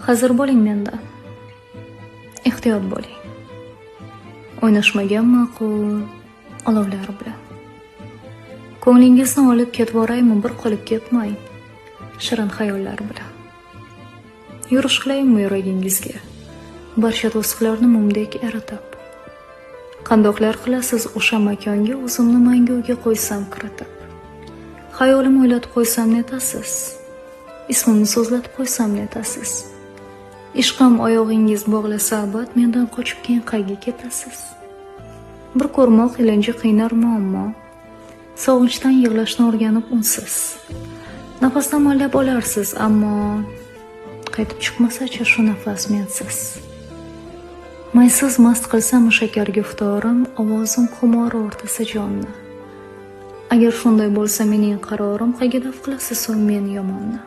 Hazır bo'ling mendan. Ehtiyot bo'ling. O'ynashmagan ma'qul olovlar bilan. Ko'nglingizni olib ketvoraymi, bir qolib ketmang. Shirin xayollar bilan. Yurish qilaymi yuragingizga? Barcha to'siqlarni mumdek eritib. Qandoqlar qilasiz o'sha makonga o'zimni manguga qo'ysam kiritib. Xayolim o'ylatib qo'ysam netasiz? Ismimni so'zlatib qo'ysam netasiz? Ishqim oyog'ingiz bog'lasa abad mendan qochib keyin qayga ketasiz? Bir ko'rmoq ilinji qiynar muammo. Sog'inchdan yig'lashni o'rganib unsiz. Nafasdan mollab olarsiz, ammo qaytib chiqmasa-chi shu nafas mensiz. Maysiz mast qilsam shakar guftorim, ovozim xumori o'rtasa jonni. Agar shunday bo'lsa mening qarorim, qayga daf qilasiz so'ng men yomonni?